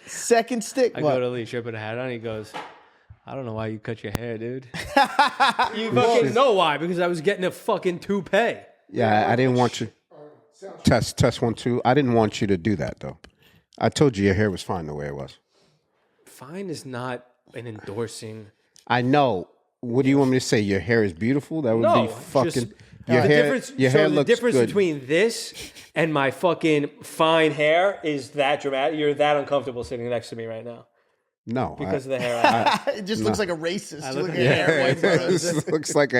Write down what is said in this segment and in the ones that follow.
Second stick. I go to Lee, should I put a hat on? He goes, I don't know why you cut your hair, dude. You fucking know why? Because I was getting a fucking toupee. Yeah, I didn't want you. Test 1 2. I didn't want you to do that though. I told you your hair was fine the way it was. Fine is not an endorsing. I know. What do you want me to say? Your hair is beautiful? That would be fucking. Your hair looks the difference good. between this and my fucking fine hair is that dramatic. You're that uncomfortable sitting next to me right now. No, because of the hair. I have. It just looks like a racist. look Look at at hair. It looks like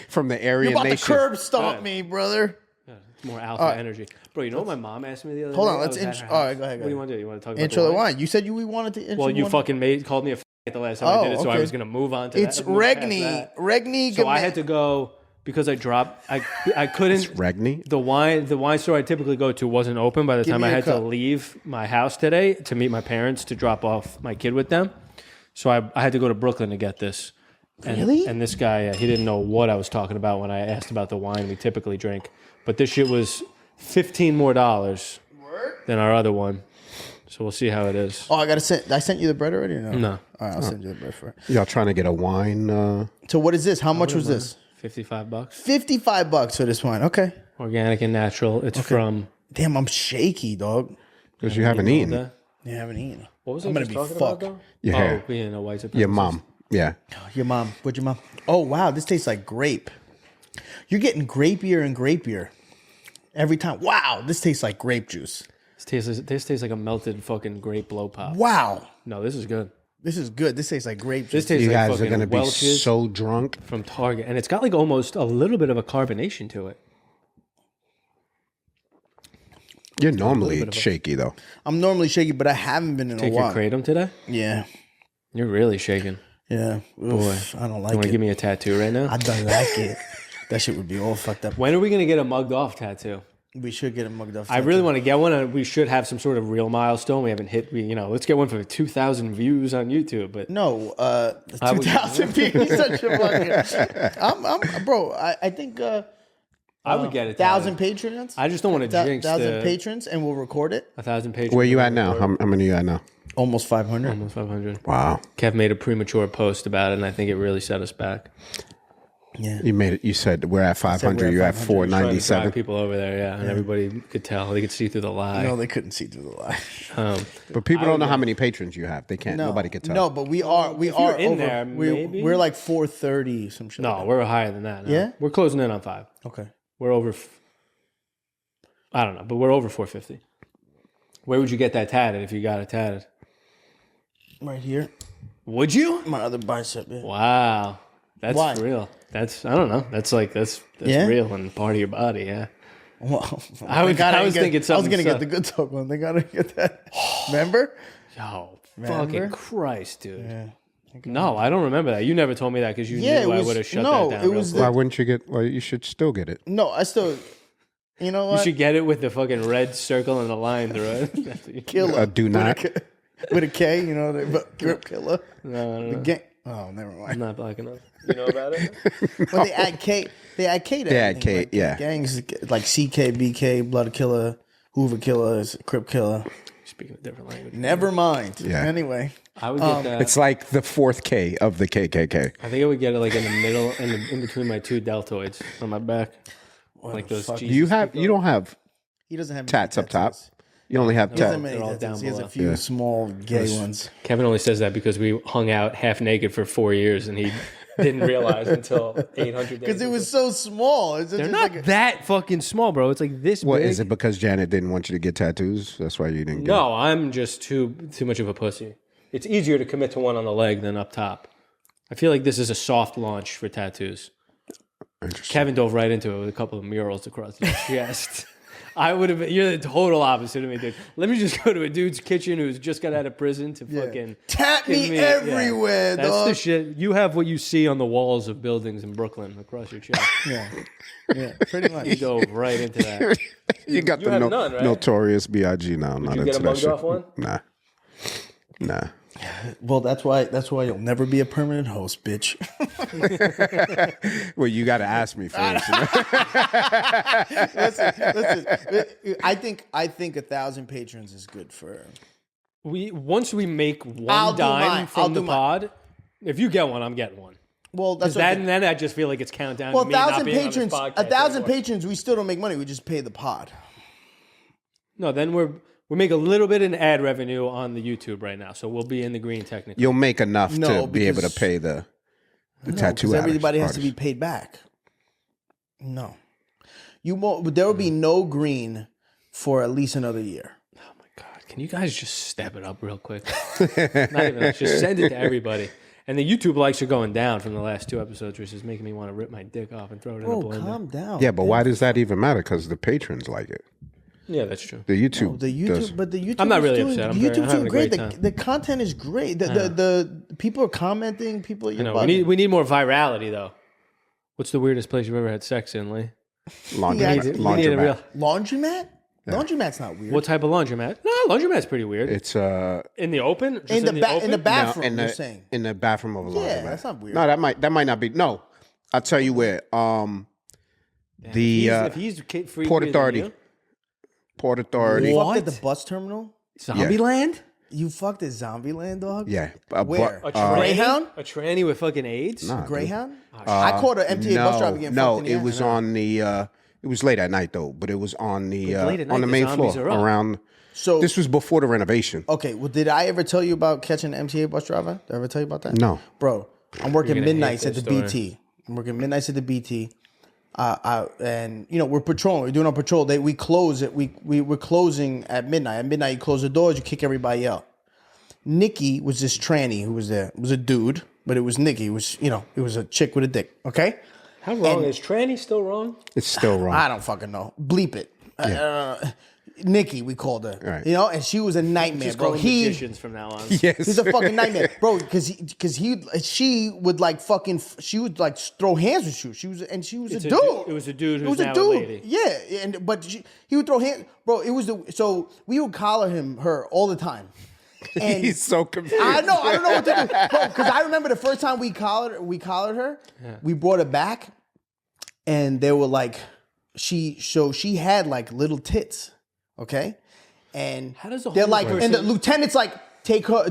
from the Aryan You're about Nation. to curb stomp me, brother. It's more alpha energy. Bro, you know what my mom asked me the other day? Hold on, let's all right, go ahead. What do you want to do? You want to talk about intro the wine? You said we wanted to intro. Well, you fucking called me a at the last time I did it, so I was going to move on to it's Regni. Regni. So I had to go because I dropped. I couldn't. It's Regni. The wine store I typically go to wasn't open by the time I had to leave my house today to meet my parents to drop off my kid with them. So I had to go to Brooklyn to get this. Really? And this guy, he didn't know what I was talking about when I asked about the wine we typically drink. But this shit was $15 more than our other one. So we'll see how it is. Oh, I sent you the bread already or no? No. All right, I'll send you the bread for it. Y'all trying to get a wine? So what is this? How much was this? $55. $55 for this wine. Okay. Organic and natural. It's from. Damn, I'm shaky, dog. Because you haven't eaten. That? You haven't eaten. What was I'm I gonna just be talking fucked. about, though? Your hair. Being a white supremacist. Your mom. Yeah. Your mom. What'd your mom? Oh, wow. This tastes like grape. You're getting grapier and grapier every time. Wow. This tastes like grape juice. This tastes like a melted fucking grape blow pop. Wow. No, this is good. This is good. This tastes like grape juice. This tastes You like guys are fucking going to be Welch's so drunk. from Target. And it's got like almost a little bit of a carbonation to it. You're normally shaky, though. I'm normally shaky, but I haven't been in Take a while. your kratom today? Yeah. You're really shaking. Yeah. Boy. I don't like You want to it. give me a tattoo right now? I don't like it. That shit would be all fucked up. When are we going to get a mugged off tattoo? We should get a mugged off. I really want to get one, and we should have some sort of real milestone. We haven't hit, let's get one for 2,000 views on YouTube. But No, 2,000 people. Such a fucking. Bro, I think. I would get it. 1,000 patrons. I just don't want to jinx 1,000 patrons, and we'll record it. 1,000 patrons. Where you at now? How many you at now? Almost 500. Almost 500. Wow. Kev made a premature post about it, and I think it really set us back. Yeah. You made it. You said we're at 500. we're You're at at 500. Trying to 497. drive people over there, yeah, and everybody could tell. They could see through the lie. No, they couldn't see through the lie. But people don't know how many patrons you have. They can't. Nobody can tell. No, but we are. We are in over, there, maybe? We're like 430, some shit. No, like we're higher than that. Now. Yeah? We're closing in on 5. that. Okay. We're over. I don't know, but we're over 450. Where would you get that tatted if you got it tatted? Right here. Would you? My other bicep. Yeah. Wow, that's Why? real. That's I don't know. That's Yeah? real and part of your body. Yeah. Well, I was thinking something. I was gonna get the good talk one. They gotta get that. Remember? Yo, Remember? fucking Christ, dude. Yeah. No, I don't remember that. You never told me that because you Yeah, knew it I was- would have shut no, that down. it real was quick. Why wouldn't you get? Well, you should still get it. No, I still. You know You what? should get it with the fucking red circle and the line through it. That's what you- Killer. Do not. With a K, you know, grip killer. No, The gang. Oh, never mind. I'm not black enough. You know about it? But they add K. They add K to They add everything. K, Like, yeah. Gangs like CK, BK, Blood Killer, Hoover Killer, Crip Killer. Speaking a different language. Never mind. Yeah. Anyway, I would get that. It's like the fourth K of the KKK. I think I would get it like in the middle, in between my two deltoids on my back, like those. Jesus You have. people. You don't have he doesn't have tats many up top. tattoos. You only have He doesn't tats. have many They're all tattoos. down He has a below. few Yeah. small gay ones. Kevin only says that because we hung out half naked for 4 years and he didn't realize until 800 days. Because it was so small. It's They're just not like that fucking small, bro. It's like this What big. is it? Because Janet didn't want you to get tattoos. That's why you didn't get. No, I'm just too much of a pussy. It's easier to commit to one on the leg than up top. I feel like this is a soft launch for tattoos. Interesting. Kevin dove right into it with a couple of murals across his chest. I would have. You're the total opposite of me, dude. Let me just go to a dude's kitchen who's just got out of prison to fucking tat give me yeah. everywhere, That's dog. the shit. You have what you see on the walls of buildings in Brooklyn across your chest. Yeah, pretty You much. dove right into that. You got You the have none, right? notorious B.I.G. now. Not you into get a that mugged shit. off one? Nah. Well, that's why you'll never be a permanent host, bitch. Well, you got to ask me first. listen. I think 1,000 patrons is good for. once we make I'll one do mine. dime I'll from do the mine. pod, if you get one, I'm getting one. Well, that's Because what then I just feel like it's countdown well, to me not 1,000 being on this patrons. podcast 1,000 anymore. patrons. We still don't make money. We just pay the pod. No, then we make a little bit in ad revenue on the YouTube right now, so we'll be in the green technically. You'll make enough No, to be able to because- pay the No, tattoo because everybody has artist. to be paid back. No, you won't. There will be no green for at least another year. Oh my God, can you guys just step it up real quick? Not even just send it to everybody. And the YouTube likes are going down from the last 2 episodes, which is making me want to rip my dick off and throw it in a Bro, blender. calm down. Yeah, but why does that even matter? Because the patrons like it. Yeah, that's true. The YouTube, The YouTube, but the YouTube. I'm not is really doing, upset. YouTube's I'm having doing a great. great time. The content is great. The people are commenting. People, You know, we need more virality though. What's the weirdest place you've ever had sex in, Lee? laundromat. Yeah, We need a real. laundromat. Laundromat's not weird. What type of laundromat? No, laundromat's pretty weird. It's In the open? Just in the open? in the bathroom? in you're the saying? in the bathroom of a laundromat. Yeah, that's not weird. No, that might not be. No, I'll tell you where. If he's free Port Authority. Port Authority. You What? fucked at the bus terminal? Zombieland? You fucked at Zombieland, dog? Yeah. Where? A tranny? Greyhound? A tranny with fucking AIDS? Nah, Greyhound? I caught an MTA bus driver getting no, fucked in the it ass. was on the. It was late at night though, but it was on the late at night, on the the main zombies floor are up. around. So This was before the renovation. okay, well, did I ever tell you about catching an MTA bus driver? Did I ever tell you about that? No. Bro, I'm working You're gonna hate midnights at the this story. BT. I'm working midnights at the BT. And you know we're patrolling. We're doing our patrol. We close it. We're closing at midnight. At midnight, you close the doors. You kick everybody out. Nikki was this tranny who was there. It was a dude, but it was Nikki. It was it was a chick with a dick. Okay. How wrong? Is tranny still wrong? It's still wrong. I don't fucking know. Bleep it. Nikki, we called her. Right. You know, and she was a nightmare, Just bro. call them magicians from now on. yes. He's a fucking nightmare, bro. Because she would like she would like throw hands with you. She was a dude. It was a dude It who's was a now a dude. lady. Yeah, he would throw hands, bro. It was so we would collar her all the time. And He's so confused. I know, I don't know what to do, bro. Because I remember the first time we collared her. We brought her back, and they were like, she had like little tits, okay, and How does a they're homeless like, and the person- lieutenant's like, take her,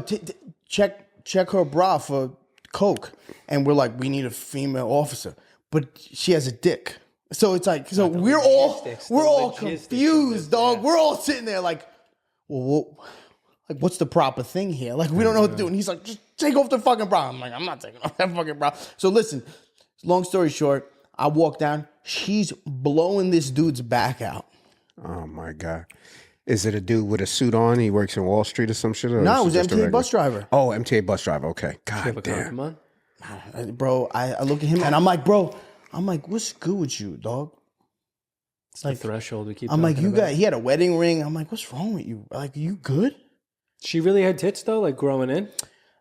check her bra for coke, and we're like, we need a female officer, but she has a dick, so it's like, so we're all logistics of confused, this, dog. yeah. We're all sitting there like, well, like, what's the proper thing here? Like, we don't know what to do. And he's like, just take off the fucking bra. I'm like, I'm not taking off that fucking bra. So listen, long story short, I walk down. She's blowing this dude's back out. Oh my god. Is it a dude with a suit on? He works in Wall Street or some shit? Or No, it was just a MTA regular- bus driver. Oh, MTA bus driver. Okay. Have God a damn. condom on? Bro, I look at him and I'm like, what's good with you, dog? It's the threshold we keep I'm like, talking about. he had a wedding ring. I'm like, what's wrong with you? Like, you good? She really had tits though, like growing in.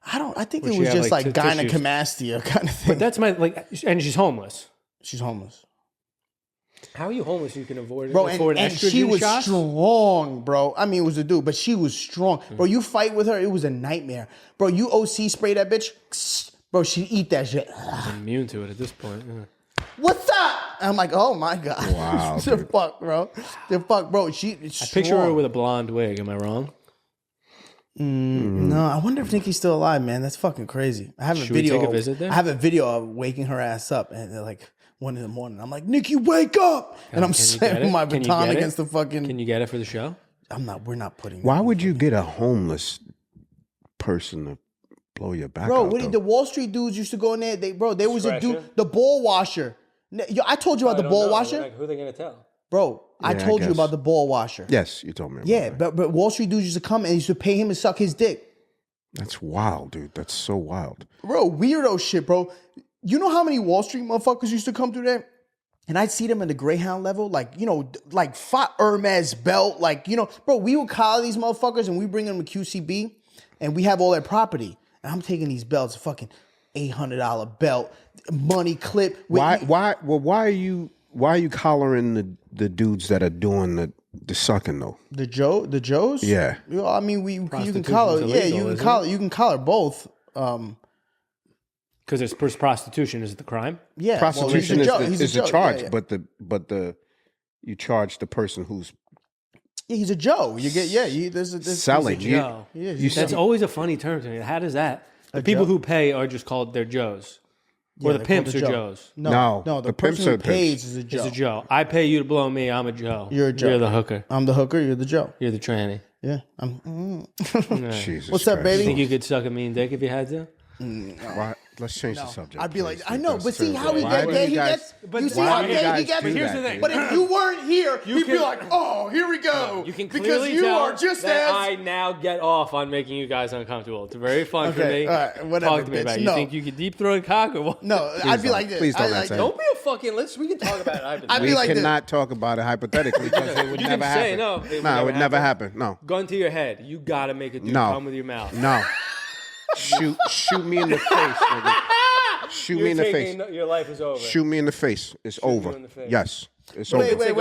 I think Or it she was had, just like, like tissues. gynecomastia kind of thing. But that's and she's homeless. She's homeless. How are you homeless? You can afford Bro, afford and estrogen she was shots? strong, bro. I mean, it was a dude, but she was strong. Bro, you fight with her, it was a nightmare. Bro, you OC spray that bitch, bro, she'd eat that shit. I'm immune to it at this point. Yeah. What's up? I'm like, oh my God. Wow, The fuck, bro. The fuck, bro. She's I picture her with a blonde wig. Am I wrong? No, I wonder if Nikki's still alive, man. That's fucking crazy. I have a Should we video. take a visit there? I have a video of waking her ass up, and they're like 1 a.m. I'm like, Nikki, wake up! And I'm Can you get slamming it? my Can you baton get it? against the fucking. Can you get it for the show? We're not putting. Why would you get a homeless person to blow your back Bro, out? what though? the Wall Street dudes used to go in there. There was a Scratch dude, it? the ball washer. Yo, I told you about the ball washer, Like, who are they gonna tell? bro. I Yeah, I told you guess. about the ball washer. Yes, you told me. About Yeah, that. but Wall Street dudes used to come and used to pay him to suck his dick. That's wild, dude. That's so wild. Bro, weirdo shit, bro. You know how many Wall Street motherfuckers used to come through there? And I'd see them in the Greyhound level, like, like Hermes belt, like, bro, we would collar these motherfuckers and we bring them to QCB and we have all their property. And I'm taking these belts, fucking $800 belt, money clip. Why are you collaring the dudes that are doing the sucking though? The Joes? Yeah. I mean, you can Prostitution's collar, illegal, isn't you can collar both. Because it's prostitution is the crime. Yeah, Prostitution well, he's is a the Joe. charge, Yeah, yeah. but you charge the person who's Yeah, he's a Joe. You get there's Selling. He's a Joe. Yeah, That's always a funny term to me. How does that? The people who pay are just called they're Joes. Or the they're pimps called are a Joe. Joes. No, the the person pimps who are the pimps. pays is a Joe. It's a Joe. I pay you to blow me. I'm a Joe. You're a Joe. You're the hooker. I'm the hooker. You're the Joe. You're the tranny. Yeah. Jesus What's up, Christ. baby? You think you could suck a mean dick if you had to? Why? Let's change the subject. I'd be like, please, I know, because but see how he why do gay you he guys- gets. but You see why how do you gay he guys gets. do Here's that, the thing. dude? But if you weren't here, you'd be can- like, oh, here we go. You can because clearly you tell are just that as. I now get off on making you guys uncomfortable. It's very fun for Okay, me. all right, whatever, Talk to me bitch. about it. No. You think you could deep throat a cock or what? No, I'd be don't. like this. Please don't I'd be like answer. this. Don't be a fucking. We can talk about it. I'd be We like this. cannot talk about it hypothetically because it would You never can say happen. no. It would No, it never would never happen. No, Gun to your head. You gotta make it No. come with your mouth. no. Shoot me in the face, nigga. Shoot me in the face. Your life is over. Shoot me in the face. It's over. in the face. Yes, it's over.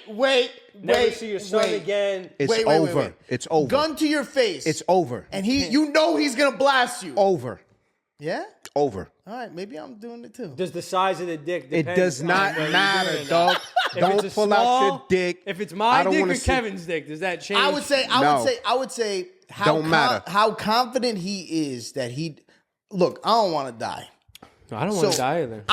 Wait. Never see your son again. It's wait. over. It's over. Gun to your face. It's over. And you know he's gonna blast you. Over. Yeah? Over. All right, maybe I'm doing it too. Does the size of the dick It depend does not on whether you matter, do it or dog. not? If Don't it's a pull out your small- dick. If it's I my don't dick wanna or see- Kevin's dick, does that change? I would say how Don't matter. how confident he is that he look, I don't want to die. No, I don't want to So, die either.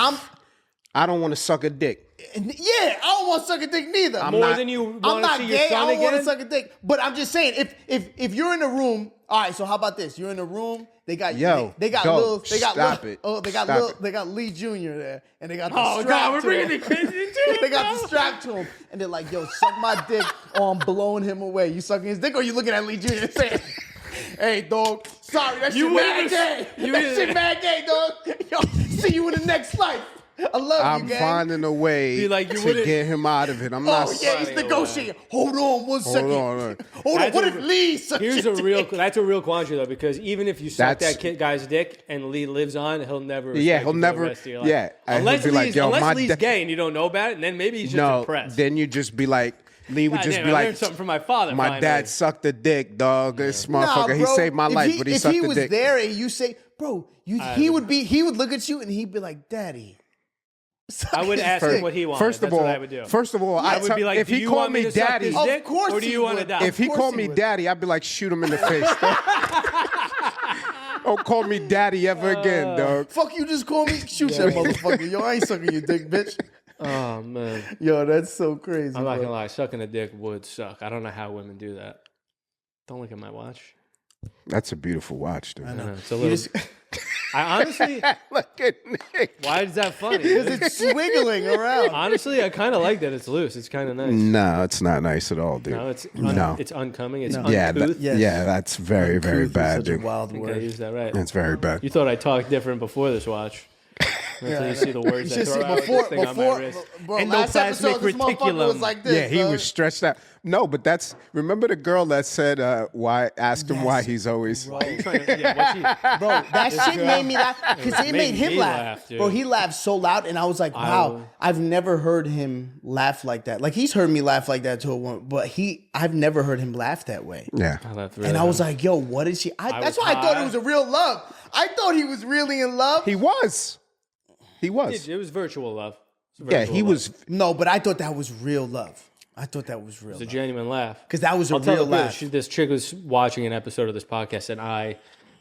I don't want to suck a dick. Yeah, I don't want to suck a dick neither. I'm More not- than you I'm want to not see gay. your son I don't want to again? suck a dick. But I'm just saying, if you're in a room, all right. So how about this? You're in a room. They got they got dog, little. They got stop little, it. Oh, they got Stop little. it. They got Lee Jr. there, and they got the Oh, strap God, we're to bringing him. the kids into it. They got the strap to him, and they're like, "Yo, suck my dick, or I'm blowing him away." You sucking his dick, or you looking at Lee Jr. and saying, "Hey, dog, sorry, that shit You mad witness- gay. you That witness- shit mad gay, dog. Yo, see you in the next life. I love I'm you, gang." finding a way Be like, you to wouldn't- get him out of it. I'm Oh not. yeah, he's funny, negotiating. Hold on one second. on. Hold on. That's What a- if Lee sucks Here's your a real. dick? That's a real quandary though, because even if you suck That's- that kid guy's dick and Lee lives on, he'll never. Yeah, respect he'll you for never- The rest of your life. yeah, and unless he'll be like, Lee's, "Yo, unless my Lee's dick-" gay and you don't know about it, and then maybe he's just No, impressed. then you just be like, Lee would God just damn, be I like, learned something from my father. my finally. dad sucked a dick, dog. This Nah, motherfucker, he bro, saved my life, but he if sucked he a was dick. there and you say, bro, he would look at you and he'd be like, "Daddy." I would ask him what he wanted. First of That's all, what I would do. I would be like, if "Do he you called want me me to suck daddy, this Of dick, course or do he you want to would. die?" if he course called he me would. daddy, I'd be like, shoot him in the face. Don't call me daddy ever again, dog. Fuck you, just call me. Shoot that motherfucker. Yo, I ain't sucking your dick, bitch. Oh man, Yo, that's so crazy. I'm not bro. gonna lie. Sucking a dick would suck. I don't know how women do that. Don't look at my watch. That's a beautiful watch, dude. I know, it's a You little. just, I honestly, Look at Nick. why is that funny? because it's swiggling around. Honestly, I kind of like that it's loose. It's kind of nice. No, it's not nice at all, dude. No, it's No. it's uncoming. It's yeah, uncouth. Yes. yeah, that's very, very Uncouth is bad, such a dude. wild I think I word. used that right. That's very bad. You thought I talked different before this watch. Until you see the words You I should throw see out with this thing on my wrist. bro, last episode, Endoplasmic this motherfucker was reticulum. like this. Yeah, he dog. was stretched out. No, but that's remember the girl that said why ask him why he's always Bro, that shit made me laugh because it made him me laugh. laugh, dude. Bro, he laughed so loud, and I was like, wow, I've never heard him laugh like that. Like he's heard me laugh like that to a woman, but I've never heard him laugh that way. yeah. And I was like, yo, what is she? That's why I thought it was a real love. I thought he was really in love. He was. He was. it was virtual love. It was Yeah, virtual he love. was. No, but I thought that was real love. I thought that was real It was a love. genuine laugh. Because that was a I'll tell real you laugh. this. This chick was watching an episode of this podcast, and I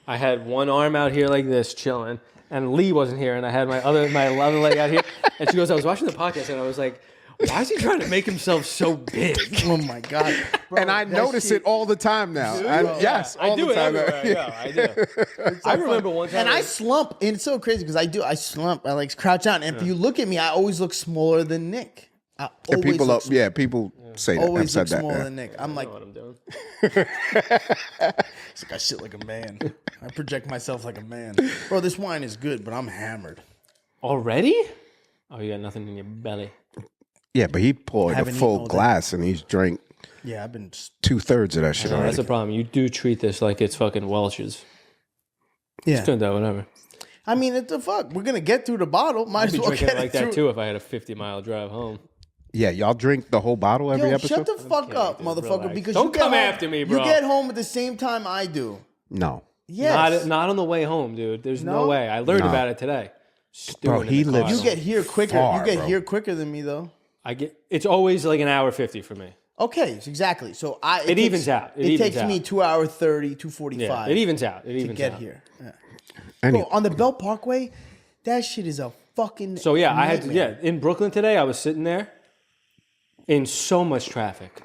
had one arm out here like this, chilling, and Lee wasn't here, and I had my other leg out here, and she goes, "I was watching the podcast, and I was like, why is he trying to make himself so big?" Oh my God. Bro, And I that notice shit- it all the time now. Yes, all I do the it time. everywhere I go. I do. I remember one time. And I slump, and it's so crazy because I slump. I like crouch down, and if you look at me, I always look smaller than Nick. I always People, look, people say that. I've always said look that. smaller yeah. than Nick. I'm I like, know what I'm doing. it's like I shit like a man. I project myself like a man. Bro, this wine is good, but I'm hammered. Already? Oh, you got nothing in your belly. Yeah, but he poured a Haven't eaten full all day. glass and he's drank Yeah, I've been. Just, 2/3 of that shit No, already. that's the problem. You do treat this like it's fucking Welch's. yeah. It's good though, whatever. I mean, what the fuck? We're gonna get through the bottle. Might I'd as be well drinking get it like it through. that too if I had a 50-mile drive home. Yeah, y'all drink the whole bottle every Yo, episode? shut the fuck up, dude, motherfucker. relax. Because Don't you get come home- after me, bro. You get home at the same time I do. No. Yes. Not on the way home, dude. There's no, No? way. I learned No. about it today. Bro, he lives- You get here quicker. Far, you get bro. here quicker than me, though. It's always like an hour 50 for me. Okay, exactly. So It evens out. It takes me 2 hour 30, 2:45. Yeah, it evens out. It evens to get out. here. Yeah. Anyway. Bro, on the Belt Parkway, that shit is a fucking. So yeah, I had to, nightmare. in Brooklyn today. I was sitting there in so much traffic,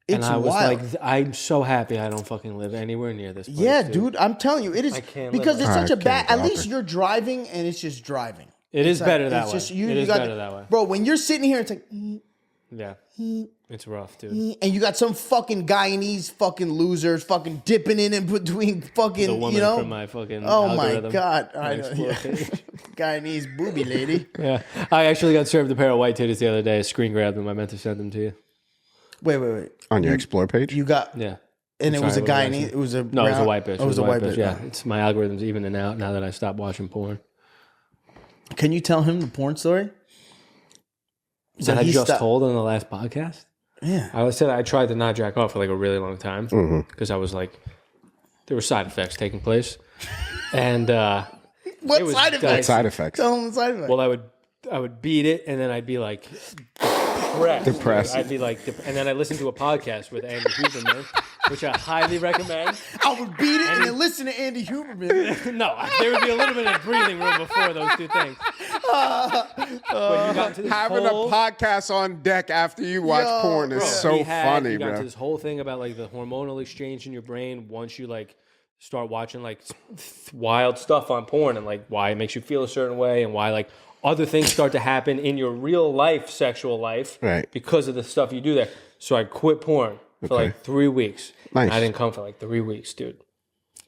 and It's I was wild. like, I'm so happy I don't fucking live anywhere near this place. Yeah, dude, I'm telling you, it is can't because live it's like such a that. bad. I can't At go least out you're driving, and it's just driving. It is better It's that way. just It is better that way. Bro, when you're sitting here, it's like, Yeah, it's rough, dude. and you got some fucking Guyanese fucking losers fucking dipping in between fucking, The woman you know. from my fucking Oh algorithm. my god, I know, Explore yeah. page. Guyanese booby lady. Yeah, I actually got served a pair of white titties the other day. I screen grabbed them. I meant to send them to you. Wait. On your Explore page? You got Yeah. and it was a Sorry, what was I Guyanese. saying? It was a No, it was a white bitch. Oh, it was a white bitch. Yeah, it's my algorithm's evening out now that I stopped watching porn. Can you tell him the porn story? That I he just stopped- told on the last podcast. Yeah. I said I tried to not jack off for like a really long time because I was like, there were side effects taking place, and What it was side dicey. effects? Side effects. Tell him the side effects. well, I would beat it, and then I'd be like Depressed. I'd be like, and then I listened to a podcast with Andy Huberman, which I highly recommend. I would beat it and then listen to Andy Huberman. No, there would be a little bit of breathing room before those two things. When you got to this Having whole, a podcast on deck after you watch Yo, porn is bro. so we had- funny, you got to bro. this whole thing about like the hormonal exchange in your brain once you like start watching like wild stuff on porn and like why it makes you feel a certain way and why like other things start to happen in your real life sexual life Right. because of the stuff you do there. So I quit porn for like 3 weeks. Nice. And I didn't come for like 3 weeks, dude.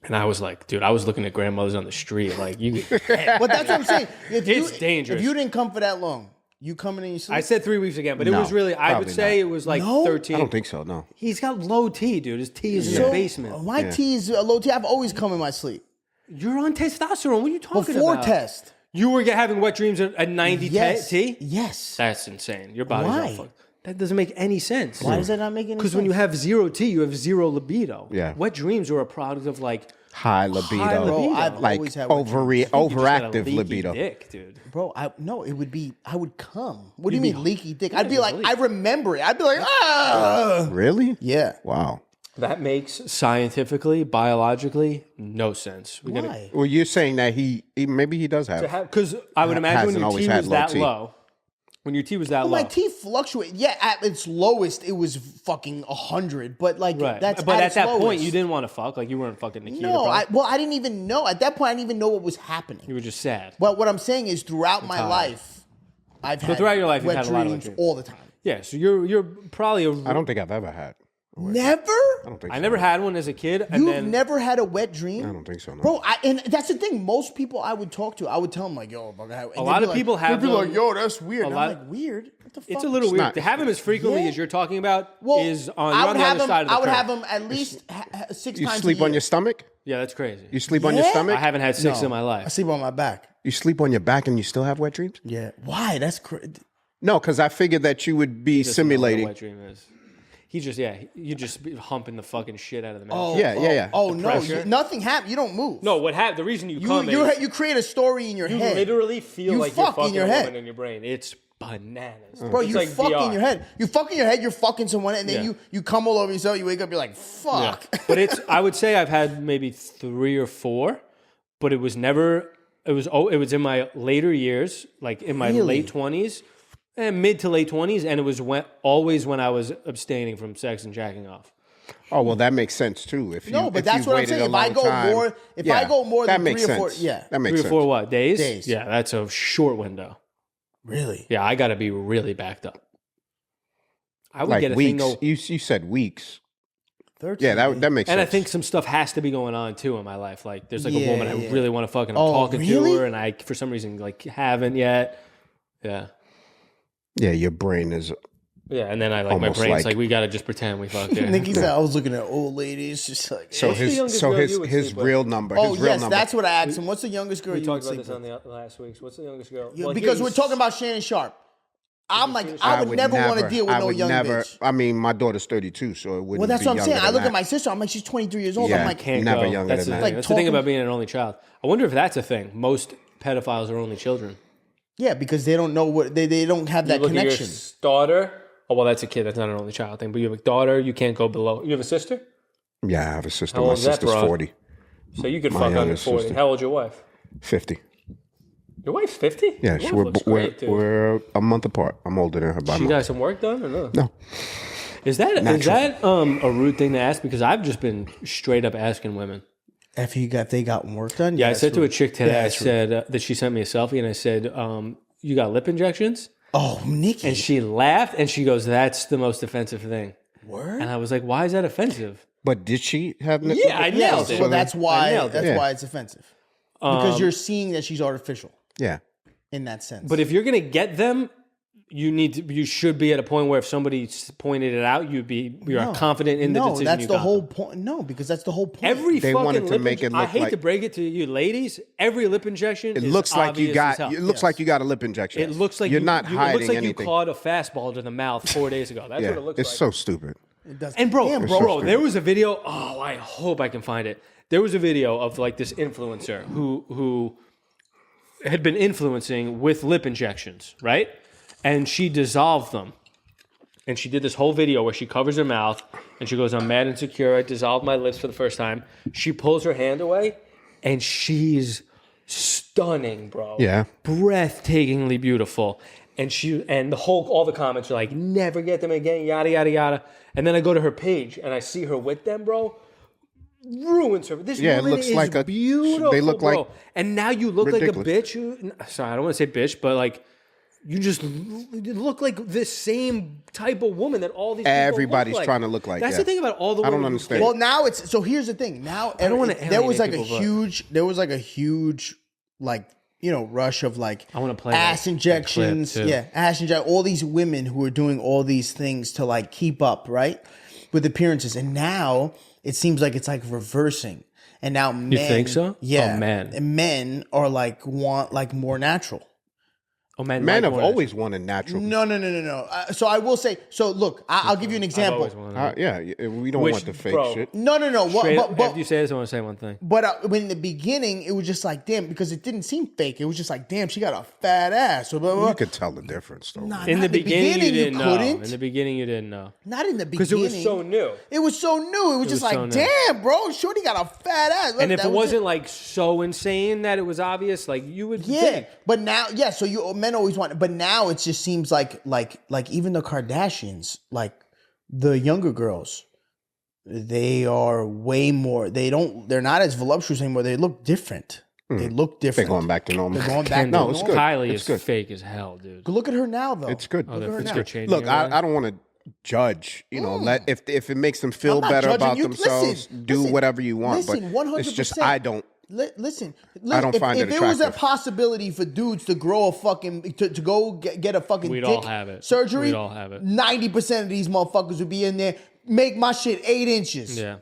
And I was like, dude, I was looking at grandmothers on the street like you. But that's what I'm saying. It's dangerous. If you didn't come for that long, you coming in your sleep. I said 3 weeks again, but it No, was really. I would probably say not. it was like No? 13. I don't think so, no. He's got low T, dude. His T is in the basement. My T is a low T. I've always come in my sleep. You're on testosterone. What are you talking Before about? test. You were having wet dreams at 90 Yes. T? Yes. That's insane. Your body's Why? all fucked. That doesn't make any sense. Why does that not make any sense? Because when you have zero T, you have zero libido. Yeah. Wet dreams are a product of like High libido. High libido. Bro, I've Like always had wet overactive you just got a leaky libido. dick, dude. Bro, it would be, I would come. What do you You'd be- mean leaky dick? I'd be you'd like, leak. I remember it. I'd be like, ah. Really? Yeah. Wow. That makes scientifically, biologically, no sense. We gotta Why? Well, you're saying that he maybe he does have. because I would imagine when Hasn't your always T had was low that T. low. When your T was that Well, low. my T fluctuate. Yeah, at its lowest, it was fucking 100. But like, Right. that's but at its that point, lowest. you didn't want to fuck. Like, you weren't fucking Nikita. No, probably. I didn't even know. At that point, I didn't even know what was happening. You were just sad. But what I'm saying is, throughout my tired. life, I've had throughout your life, you've wet had a lot of wet dreams dreams. all the time. Yeah, so you're probably a. I don't think I've ever had. Never? I don't think I so. never had one as a kid, and You've then never had a wet dream? I don't think so, no. Bro, and that's the thing. Most people I would talk to, I would tell them like, "Yo, bro, A lot of people have They'd be like, them- "Yo, that's weird." And lot- I'm like, "Weird? What the fuck?" it's a little weird not- to have them as frequently Yeah. as you're talking about. Well, Is on, I you're would on the have other them. side of the I would curve. have them at least 6 You times. sleep a on year. your stomach? Yeah, that's crazy. You sleep on your Yeah? stomach? I haven't had six No. in my I life. sleep on my back. You sleep on your back and you still have wet dreams? Yeah. Why? That's crazy. No, because I figured that you would be Doesn't know what a simulating. wet dream is. He just you just be humping the fucking shit out of the man. Oh, Yeah. Oh no, pressure. nothing happened. You don't move. No, what happened? The reason you come you is you create a story in your you head. literally feel You like you're fuck in fucking your a head. woman in your brain. It's bananas. Bro, it's you like fuck VR. in your head. You fuck in your head. You're fucking someone, and then Yeah. you come all over yourself. You wake up. You're like, Yeah. fuck. But it's. I would say I've had maybe 3 or 4, but it was never. It was in my later years, like in my Really? late 20s, and mid to late 20s, and it was always when I was abstaining from sex and jacking off. Oh, well, that makes sense too. If you, No, but if that's you've what I'm waited saying. a If I long go time- more- if I go more that than makes 3 or 4 sense. yeah. That makes 3 or sense. 4 what? Days? Days. Yeah, that's a short window. Really? Yeah, I got to be really backed up. I would Like get a weeks. thing. You said weeks. 13 Yeah, that makes And sense. I think some stuff has to be going on too in my life. Like there's like a Yeah, woman I yeah. really want to fuck and I'm Oh, talking really? to her and I for some reason like haven't yet. Yeah. Yeah, your brain is. Yeah, and then I like my Almost brain's like- like we gotta just pretend we fucked her. Nikki said I was looking at old ladies, just like. So What's the youngest his so girl his you would his sleep with? real number. Oh his real yes, number. that's what I asked him. What's the youngest girl We you talked would about sleep this with? on the last week's. What's the youngest girl? Yeah, Well, because here we're you- talking about Shannon Sharp. I'm like, I I would never want to deal with I no would young never. bitch. I mean, my daughter's 32, so it wouldn't. Well, that's be what I'm younger saying. I than look that. at my sister. I'm like, she's 23 years old. Yeah. I'm like, Can't Never go. younger That's than the that. thing. That's the thing about being an only child. I wonder if that's a thing. Most pedophiles are only children. yeah, because they don't know what they don't have that Look at connection. your daughter, Oh, well, that's a kid. That's not an only child thing. But you have a daughter. You can't go below. You have a sister? Yeah, I have a sister. How My old is that, sister's bro? 40, So you could My fuck under youngest 40. sister. How old's your wife? 50. Your wife's 50? Yeah, Your wife looks great, dude. we're a month apart. I'm older than her by a She month. got some work done or no? No. Is that a rude thing to ask? Because I've just been straight up asking women. After they got work done? Yeah, I said to a rude. chick today, Yeah, I that's said that she sent me a selfie, and I said, you got lip injections? Oh, Nikki. And she laughed, and she goes, that's the most offensive thing. Word? And I was like, why is that offensive? But did she have? Yeah, I Yeah, nailed it. well, that's I why nailed it. why it's offensive. Because you're seeing that she's artificial Yeah. in that sense. But if you're going to get them, you should be at a point where if somebody pointed it out, you're confident in the decision. No, that's you the got whole them. point. No, because that's the whole point. They fucking wanted to lip make it I look hate like- to break it to you ladies, every lip injection It is looks like you obvious got. as hell. It looks like you got a lip injection. It looks like you're not it hiding looks like anything. you caught a fastball to the mouth 4 days ago. That's Yeah, what it looks it's like. so stupid. It does. And bro, Damn, bro, there was a video. Oh, I hope I can find it. There was a video of like this influencer who had been influencing with lip injections, right? And she dissolved them. And she did this whole video where she covers her mouth and she goes, I'm mad and insecure. I dissolved my lips for the first time. She pulls her hand away and she's stunning, bro. Yeah. Breathtakingly beautiful. And all the comments are like, never get them again, yada, yada, yada. And then I go to her page and I see her with them, bro. Ruins her. This Yeah, it woman looks is like beautiful, they look bro. like And now you look ridiculous. like a bitch. Sorry, I don't want to say bitch, but like, you just look like this same type of woman that all these people Everybody's look like. trying to look like. That's yeah. the thing about all the I women don't who understand. get- Well, now it's so. Here's the thing. Now don't wanna there was like alienate a people, but- huge like rush of like I wanna play ass that injections. clip, too. Yeah, ass inject. All these women who are doing all these things to like keep up, right, with appearances, and now it seems like it's like reversing. And now men, think so? Yeah, Oh, man. and men are like want like more natural. Oh, man, Men like have one- always wanted natural. No. So I will say. So look, I'll give you an I've example. always wanted- Yeah, we don't Which, want the fake bro, shit. No. Straight up, But after you say this, I want to say one thing. But when in the beginning, it was just like, damn, because it didn't seem fake. It was just like, damn, she got a fat ass. So blah, blah, You blah. could tell the difference, though. Nah, In not the beginning, you didn't know. couldn't. In the beginning, you didn't know. Not in the beginning. Because it was so new. It was so new. It was just was like, so new. damn, bro, Shorty got a fat ass. And if That it was wasn't like so insane that it was obvious, like you would yeah, think. but now, yeah. So men always want, but now it just seems like even the Kardashians, like the younger girls, they are way more. They're not as voluptuous anymore. They look different. They look They're different. going back to normal. They're going back to No, it's normal. good. Kylie It's is good. fake as hell, dude. Look at her now, though. It's good. Oh, they're, at her it's now. good changing. Look, I don't want to judge. You know, let if it makes them feel I'm not better judging about you. themselves, do Listen, whatever you want. listen, but it's just 100%. I don't. Listen, I don't find if it it was a attractive. possibility for dudes to grow a fucking to go get a fucking We'd dick all have it. surgery, We'd all have it. 90% of these motherfuckers would be in there. Make my shit 8 inches. Yeah,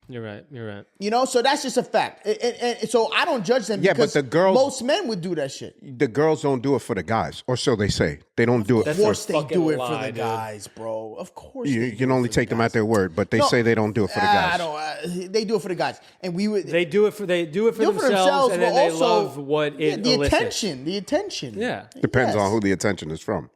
you're right. You're right. You know, so that's just a fact. And so I don't judge them Yeah, but because the girls- most men would do that shit. The girls don't do it for the guys, or so they say. They don't do it. Of For, course they fucking do it for lie, the dude. guys, bro. Of course you they do can it only for take the them guys. at their word, but they No. say they don't do it for the I guys. don't. They do it for the guys, and we would. They do it for themselves, and then but they also- love what yeah, it the elicits. The attention. Yeah. Depends Yes. on who the attention is from.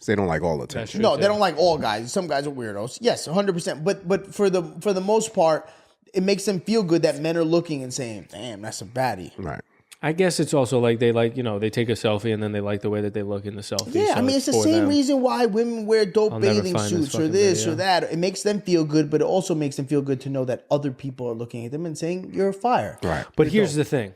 They don't like all attention. No, they don't like all guys. Some guys are weirdos. Yes, 100%. But for the most part, it makes them feel good that men are looking and saying, "Damn, that's a baddie." Right. I guess it's also like they like, they take a selfie and then they like the way that they look in the selfie. Yeah, so I mean, it's the for same them. reason why women wear dope I'll never bathing find this suits or fucking this video. or that. It makes them feel good, but it also makes them feel good to know that other people are looking at them and saying, "You're a fire." Right. But here's the thing: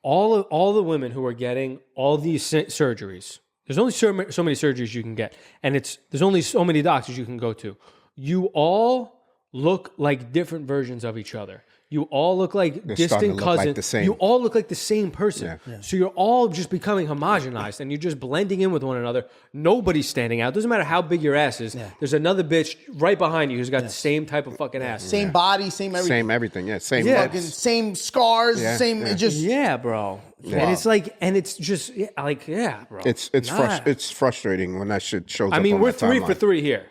all the women who are getting all these surgeries, there's only so many surgeries you can get, and there's only so many doctors you can go to. You all look like different versions of each other. You all look like starting distant to look like cousins. the same. You all look like the same person. Yeah. So you're all just becoming homogenized and you're just blending in with one another. Nobody's standing out. Doesn't matter how big your ass is. There's another bitch right behind you who's got the same type of fucking ass. Same body, same everything. Same everything. Yeah. Same. Yeah. Fucking same scars, Yeah, same. yeah. It just Yeah, bro. And it's like, and it's just bro. It's it's frustrating when that shit shows up. I mean, on we're my 3 for timeline. 3 here.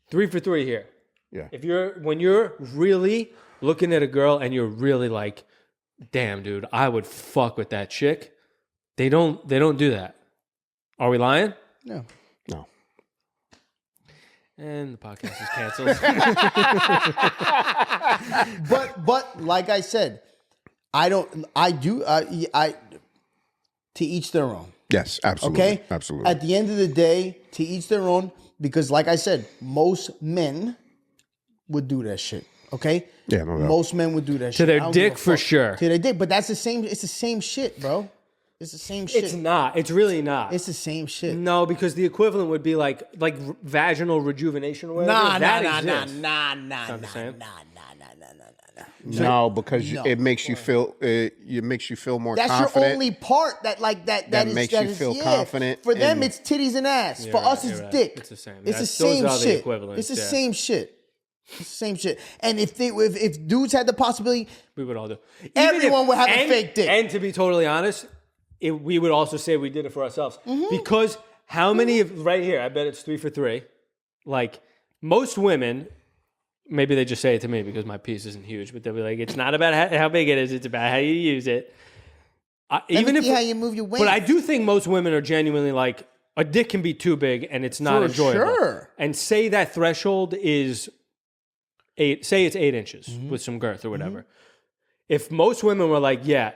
3 for 3 here. Yeah. When you're really looking at a girl and you're really like, damn, dude, I would fuck with that chick. They don't do that. Are we lying? no. No. And the podcast is canceled. But like I said, to each their own. Yes, absolutely. Okay? Absolutely. At the end of the day, to each their own, because like I said, most men would do that shit. Okay? Yeah, no doubt. Most men would do that shit. To their I don't give dick a for fuck. sure. To their dick, but it's the same shit, bro. It's the same shit. It's not. It's really not. It's the same shit. No, because the equivalent would be like vaginal rejuvenation or whatever. Nah, that nah, exists. nah, the same? No, because it makes you feel it makes you feel more That's confident. your only part that makes you feel confident For them, and- it's titties and ass. For us, it's right. dick. It's the same. It's the Those same are the shit. equivalents, It's the yeah. same shit. It's the same shit. And if dudes had the possibility, We would all do. Everyone would have a fake dick. And to be totally honest, we would also say we did it for ourselves. Mm-hmm. Because how many of, right here, I bet it's 3 for 3. Like, most women, maybe they just say it to me because my piece isn't huge, but they'll be like, it's not about how big it is, it's about how you use it. even if how you move your weight. But I do think most women are genuinely like, a dick can be too big and it's not For enjoyable. sure. And say that threshold is 8, say it's 8 inches with some girth or whatever. If most women were like, yeah,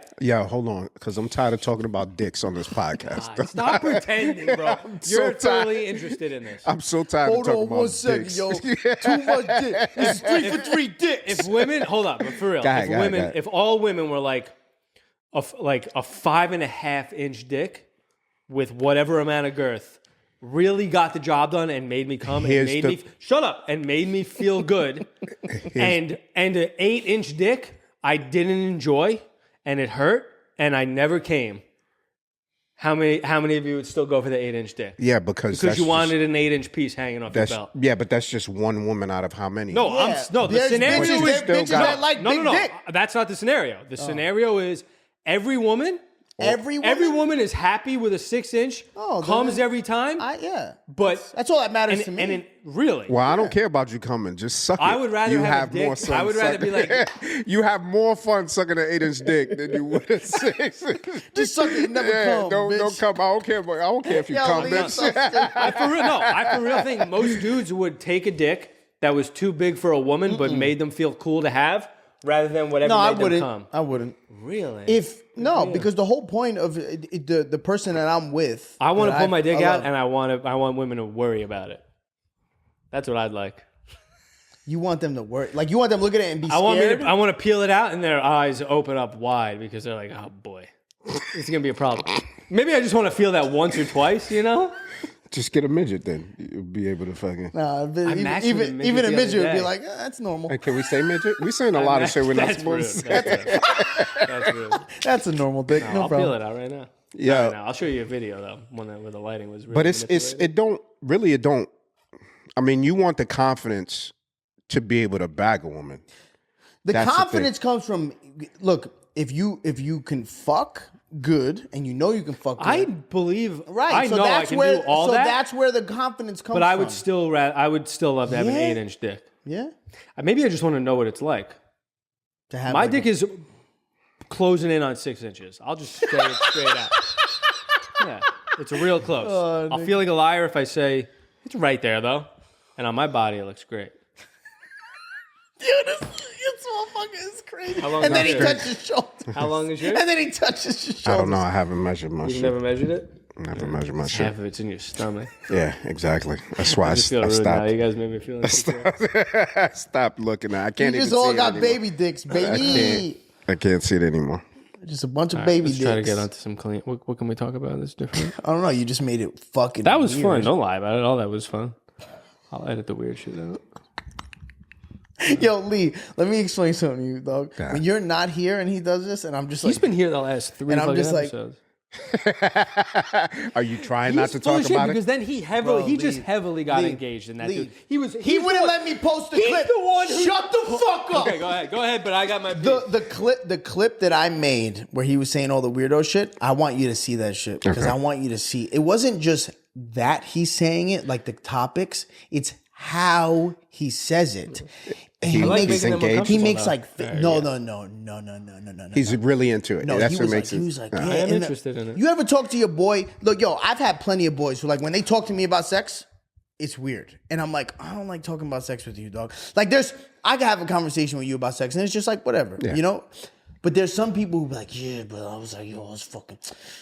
Hold on, because I'm tired of talking about dicks on this podcast. stop pretending, bro. so You're thoroughly tired. interested in this. I'm so tired Hold of talking on about one second, dicks. yo. Too much dick. This is 3 for 3 dicks. If women, hold up, but for real, Go ahead. if all women were like a 5.5 inch dick with whatever amount of girth, really got the job done and made me come and made me shut up and made me feel good, and an 8 inch dick I didn't enjoy and it hurt and I never came. How many of you would still go for the 8 inch dick? Yeah, because you wanted an 8 inch piece hanging off your belt. Yeah, but that's just one woman out of how many? No, the There's scenario bitches, is there's still bitches got- that like no, big dick. That's not the scenario. The scenario is every woman Every woman is happy with a 6 inch, Oh, comes then- every time. Yeah. But That's all that matters to me. and really, Well, I don't care about you coming. Just suck it. I would rather you have a dick. more fun I would rather sucking- be like- you have more fun sucking an 8 inch dick than you would a 6. Just suck it and never come, don't bitch. come. I don't care if you Yo, come, Lee, I'm bitch. so stupid. I for real think most dudes would take a dick that was too big for a woman, but made them feel cool to have, rather than whatever No, I made them wouldn't. come. I wouldn't. Really? Because the whole point of the person that I'm with, I want to that pull my dick I out, love, and I want women to worry about it. That's what I'd like. you want them to work, like you want them to look at it and be I scared. want to peel it out, and their eyes open up wide because they're like, oh boy, it's gonna be a problem. Maybe I just want to feel that once or twice, you know? Just get a midget, then you'll be able to fucking. Nah, matched with a even midget a the midget other would be day. like, that's normal. Hey, can we say midget? We saying a lot of shit we're not That's supposed rude. to say. That's rude. That's a normal dick. No, I'll problem. peel it out right now. Yeah. Right now. I'll show you a video though, where the lighting was. Really But it don't. I mean, you want the confidence to be able to bag a woman. The That's the confidence comes from look. If you can fuck good and you know you can fuck good, I believe. right. I so know that's I can where do all that. that's where the confidence comes. But I from. would still love to have an Yeah. 8 inch dick. yeah. Maybe I just want to know what it's like. To have My like dick is closing in on 6 inches. I'll just say it straight out. Yeah, it's real close. I'll feel like a liar if I say it's right there though, and on my body it looks great. Dude, this motherfucker is crazy. long And then is he yours? touches your shoulder. How long is yours? And then he touches your shoulder. I don't know. I haven't measured my You've shit. never measured it? Never measured my shit. Half of it's in your stomach. Yeah, exactly. That's why I, I just feel I rude now. stopped. You guys made me feel insecure. Stopped looking at. I You can't even just see all it got anymore. baby dicks, baby. I can't see it anymore. Just a bunch of baby Let's dicks. try to get onto some clean. What can we talk about that's different? I don't know. You just made it fucking. That was weird. fun. Don't lie about it. All that was fun. I'll edit the weird shit out. Yo, Lee, let me explain something to you, dog. Yeah. When you're not here and he does this, and I'm just like, He's been here the last 3 And I'm fucking just like- episodes. Are you trying not He's to full of talk shit about because it? then he just heavily got engaged in that Lee, dude. He he wouldn't let me post the he's clip. the one who- Shut the fuck up. Okay, go ahead. But I got my The clip that I made where he was saying all the weirdo shit, I want you to see that shit because I want you to see. It wasn't just that he's saying it, like the topics. It's how he says it. And He like makes making them engaged. he uncomfortable makes now. like There, no, yeah. no. He's really into it. No, That's he what was like, makes it. he was like, yeah. I am and interested in it. You ever talk to your boy? Look, yo, I've had plenty of boys who like when they talk to me about sex, it's weird. And I'm like, I don't like talking about sex with you, dog. Like I can have a conversation with you about sex and it's just like, whatever, you know? But there's some people who be like, yeah, but I was like, yo, I was fucking,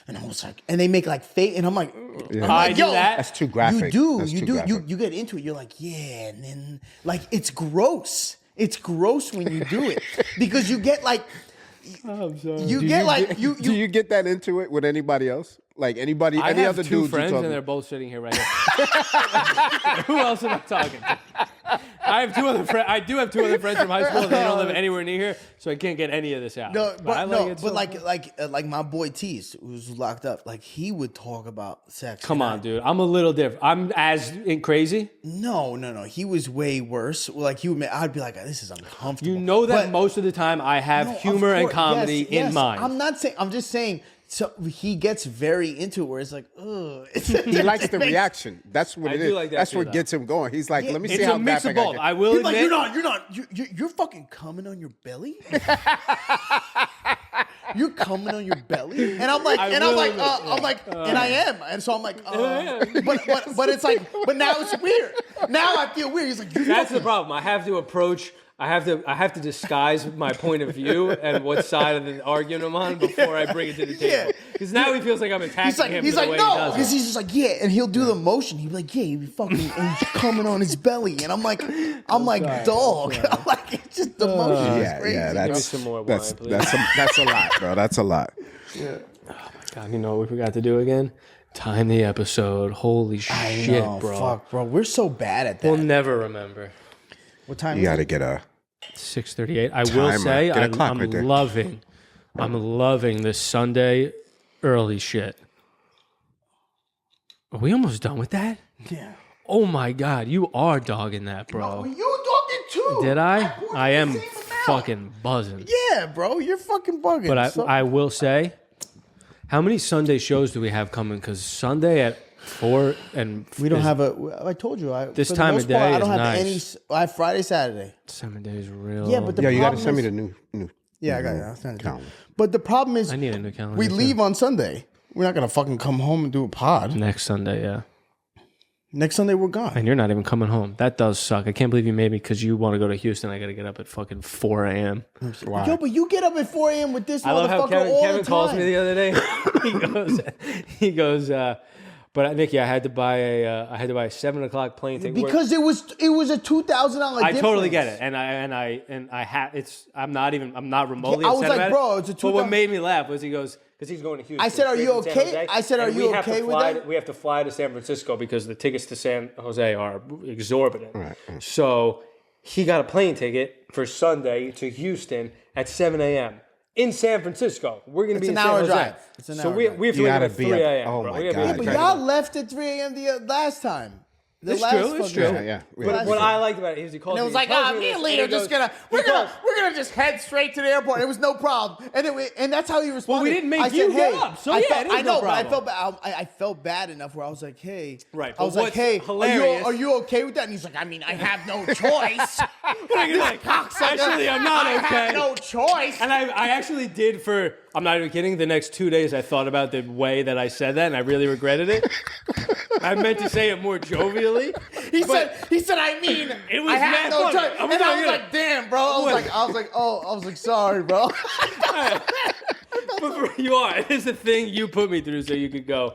and I was like, and they make like fake, and I'm like, I do that. That's too graphic. You get into it. You're like, yeah, and then like it's gross. It's gross when you do it because you get like, I'm sorry. you get like you. Do you get that into it with anybody else? Like anybody, I any have other two dudes? friends, and they're both sitting here right here. Who else am I talking to? I have two other friends. I do have two other friends from high school. They don't live anywhere near here, so I can't get any of this out. No, but so like my boy Tease, who's locked up, like he would talk about sex. Come on, dude. I'm a little different. I'm as crazy. No. He was way worse. Like I'd be like, this is uncomfortable. You know that But- most of the time I have No, humor of and course, comedy yes. in mind. I'm not saying. I'm just saying. So he gets very into it, where it's like, ugh. He likes the reaction. That's what I it do is. like that That's too, what though. gets him going. He's like, let me see It's how a mix of graphic I both. get. I will He's like, admit. you're fucking coming on your belly. You're coming on your belly, and I'm like, and I am, and so I'm like, but it's like, but now it's weird. Now I feel weird. He's like, That's the problem. I have to approach. I have to disguise my point of view and what side of the argument I'm on before I bring it to the table. Because now he feels like I'm attacking him. He's for like, the way no, he does because it. he's just like, yeah, and he'll do the motion. He'll be like, yeah, you be fucking and he's coming on his belly, and I'm like, dog. I'm like, it's just the motion. It's crazy. Yeah, Give me some more wine, please. that's a lot, bro. That's a lot. God, you know what we forgot to do again? Time the episode. Holy shit, bro. Fuck, bro. We're so bad at that. We'll never remember. What time You is got to it? get a 6:38. I will Timer. say Get a clock I'm right there. loving this Sunday early shit. Are we almost done with that? Yeah. Oh my God, you are dogging that, bro. You talking too. Did I? poured I the am same amount. fucking buzzing. Yeah, bro. You're fucking bugging. But I will say, how many Sunday shows do we have coming? Because Sunday at 4 and we don't have a. I told you. This for the time most of day part, I is don't have nice. any. I have Friday, Saturday. 7 days real. Yeah, but the Yeah, you got to problem send me is- the new. Yeah, I got it. I'll send it to you. calendar. But the problem is, I need a new calendar. we too. leave on Sunday. We're not gonna fucking come home and do a pod. next Sunday. Yeah. Next Sunday we're gone. And you're not even coming home. That does suck. I can't believe you made me because you want to go to Houston. I got to get up at fucking 4 a.m. Why? Yo, but you get up at 4 a.m. with this I love how motherfucker all Kevin the time. calls me the other day. he goes, but Nikki, I had to buy a 7 o'clock plane ticket. Because it was a $2,000 I totally difference. get it, and I have. I'm not remotely Yeah, I was upset like, about bro, it. it's a But what 2,000 made me laugh was he goes because he's going to Houston. I said, are straight you from San okay? Jose, I said, are and you we have to okay with fly that? We have to fly to San Francisco because the tickets to San Jose are exorbitant. Right. So he got a plane ticket for Sunday to Houston at 7 a.m. in San Francisco. We're going to be It's in an San hour Jose. drive. It's an So hour we drive. have to You wake up gotta at be 3 up- a.m. oh bro. my We gotta be God. up But at y'all left at 3 a.m. the last time. The It's last true, it's fucking true. time. Yeah. But what I liked about it is he called And it me. was like, he tells me this, and Lee he are just goes- gonna we're gonna just head straight to the airport. It was no problem, and that's how he responded. Well, we didn't make I you said, get hey, up, so I yeah, felt, it is I know, no but I problem. felt bad. I felt bad enough where I was like, hey, Right, I was but like, hey, what's hilarious- are you okay with that? And he's like, I mean, I have no choice. You're like, actually, I'm not I okay. have no choice. And I actually did for, I'm not even kidding, the next 2 days I thought about the way that I said that and I really regretted it. I meant to say it more jovially. He said, I mean, It was I have mad no funny. choice. I'm And I telling was you. like, damn, bro. I was like, sorry, bro. But you are. It's a thing you put me through so you could go.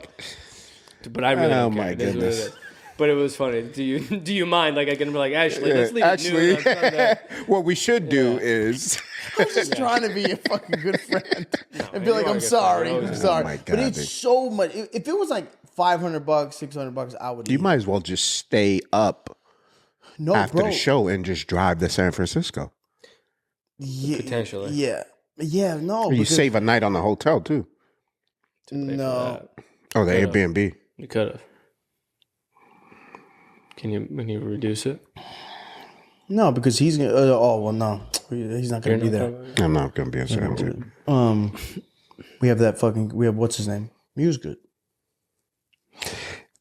But I really don't care. my It is what it goodness. is. But it was funny. Do you mind? Like I can be like, Ashley, let's leave it noon on Sunday. what we should do is I was just trying to be a fucking good friend and man, be like, you are I'm a good sorry, friend. I'm Always sorry. my But God, it's dude. so much. If it was like $500, $600, I would. you eat. might as well just stay up no, after bro. the show and just drive to San Francisco. Yeah, Potentially. yeah, no. You because- save a night on the hotel too. no. Oh, the Yeah. Airbnb. You could have. Can you reduce it? No, because he's gonna. No, he's not gonna be there. I'm not gonna be in San Francisco. We have that fucking. We have what's his name? He was good.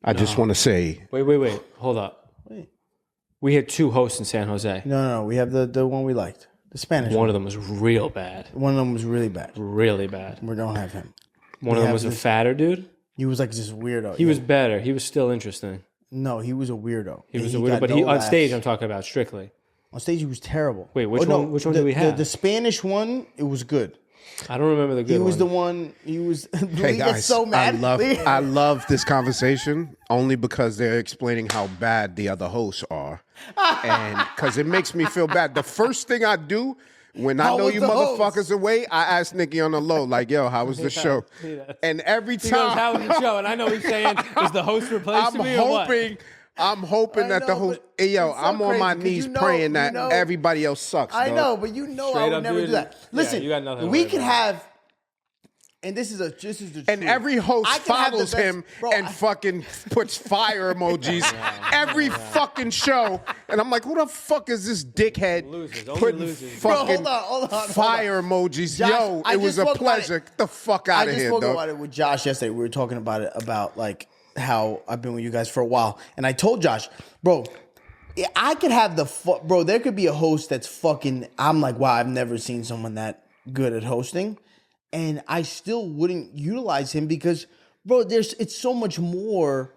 I just want to say, Wait. Hold up. Wait. We had 2 hosts in San Jose. No. We have the one we liked, the Spanish. One of them was real bad. One of them was really bad. Really bad. We don't have him. One of them was a fatter dude. He was like this weirdo. He was better. He was still interesting. No, he was a weirdo. He was And a weirdo, got but no he on laughs. stage. I'm talking about strictly. On stage, he was terrible. Wait, which one? Which one do we have? The Spanish one, it was good. I don't remember the good He one. was the one. He was. Hey Lee guys, gets so mad. I love this conversation only because they're explaining how bad the other hosts are, and because it makes me feel bad. The first thing I do when I How know was you the motherfuckers host? away, I ask Nikki on the low, like, "Yo, how was the show?" And every He goes, time "How was the show?" And I know he's saying, "Is the host replacing me or what?" I'm hoping I that the know, host. but Hey, yo, it's so I'm on my crazy, 'cause knees you know- praying that you know- everybody else sucks. I dog. know, but you know I Straight would up, never dude. do that. Yeah, Listen, you got nothing to we worry could about. have, and this is the truth. And every host I can have the follows best- him bro, and fucking puts fire emojis every fucking show. And I'm like, who the fuck is this dickhead Losers, only putting losers. Bro, fucking hold on. fire emojis? Josh, Yo, I it just was a spoke about pleasure. it. Get the fuck out I of just here, spoke dog. about it with Josh yesterday. We were talking about it, about like how I've been with you guys for a while. And I told Josh, bro, I could have bro, there could be a host that's fucking, I'm like, wow, I've never seen someone that good at hosting. And I still wouldn't utilize him because, bro, it's so much more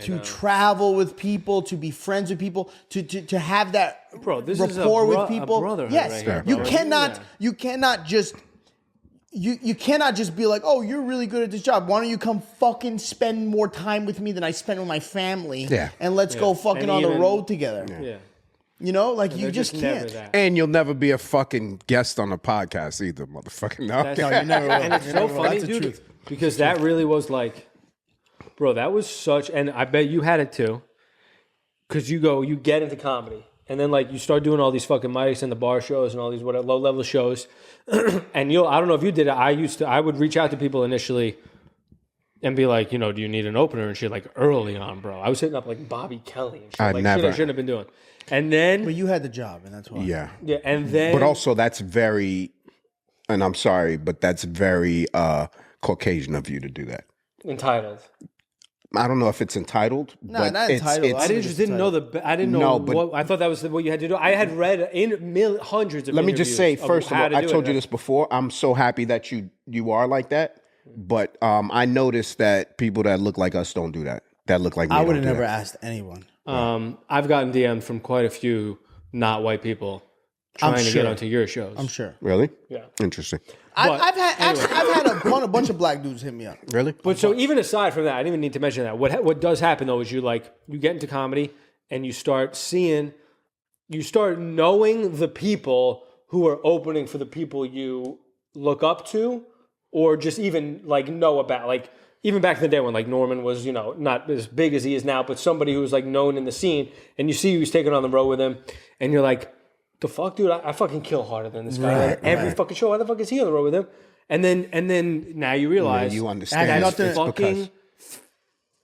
to travel with people, to be friends with people, to have that Bro, this is a rapport with a people. brotherhood Yes, right here, you bro. cannot, Yeah. you cannot just. You cannot just be like, oh, you're really good at this job. Why don't you come fucking spend more time with me than I spend with my family? Yeah. And let's go fucking And on the even- road together. Yeah. You know, like you They're just never can't. that. And you'll never be a fucking guest on a podcast either, motherfucker. No. That's- No, you never will. And it's You so never will. funny, That's the dude, truth. because that really was like, bro, that was such, and I bet you had it too, because you get into comedy, and then like you start doing all these fucking mics and the bar shows and all these whatever low level shows, and I don't know if you did it. I would reach out to people initially and be like, do you need an opener and shit, like early on, bro. I was hitting up like Bobby Kelly and shit, I like never- shit I shouldn't have been doing, and then But you had the job, and that's why. Yeah. yeah, and then But also, that's very, and I'm sorry, but that's very Caucasian of you to do that. entitled. I don't know if it's entitled. No, but not entitled. I just didn't know I didn't know No, but- what I thought that was what you had to do. I had read in hundreds of. Let me just say, interviews first of how all, to I do told it. you this before. I'm so happy that you are like that. But I noticed that people that look like us don't do that. That look like me I don't would have do never that. asked anyone. I've gotten DM'd from quite a few not white people trying to sure. get onto your shows. I'm sure. Really? Yeah. Interesting. But I've had a bunch of black dudes hit me up. Really? But so even aside from that, I didn't even need to mention that. What does happen though is you get into comedy and you start knowing the people who are opening for the people you look up to, or just even like know about. Like even back in the day when like Norman was not as big as he is now, but somebody who was like known in the scene, and you see who's taking on the road with him, and you're like, the fuck, dude, I fucking kill harder than this guy. Right, Every right. fucking show, why the fuck is he on the road with him? And then now you realize you understand That's that's nothing- fucking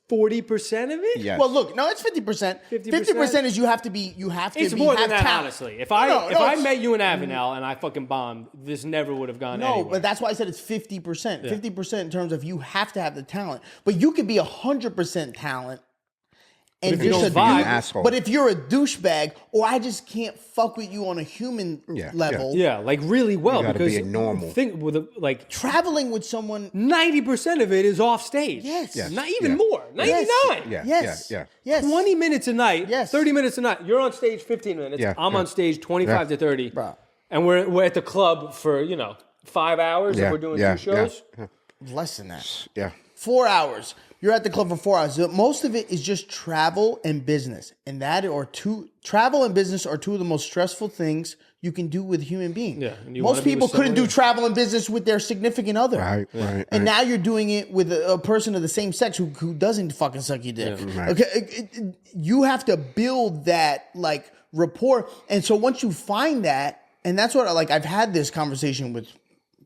40% of it. Yes. Well, look, no, it's 50%. 50% is you have to be. It's more than that, talent. honestly. If I it's- met you in Avenel and I fucking bombed, this never would have gone No, anywhere. but that's why I said it's 50%. 50% in terms of you have to have the talent. But you could be 100% talent. And if you just don't a vibe- dude- asshole. But if you're a douchebag, or I just can't fuck with you on a human Yeah, level, yeah, like really well, You gotta because be normal. think with like traveling with someone. 90% of it is off stage. Yes. Yes. Not even Yeah. more. 99. Yeah. Yes. Yeah. Yes. 20 minutes a night. Yes. 30 minutes a night. You're on stage 15 minutes. Yeah, I'm yeah. on stage 25 to 30. Bro. And we're at the club for 5 hours Yeah. if we're doing yeah. two shows. Yeah. Less than that. Yeah. 4 hours. You're at the club for 4 hours. Most of it is just travel and business. And travel and business are two of the most stressful things you can do with a human being. Yeah, and you wanna Most be people with couldn't someone do travel and business with their significant other. Right. Right. And now you're doing it with a person of the same sex who doesn't fucking suck your dick. Right. Okay, you have to build that like rapport. And so once you find that, and that's what I've had this conversation with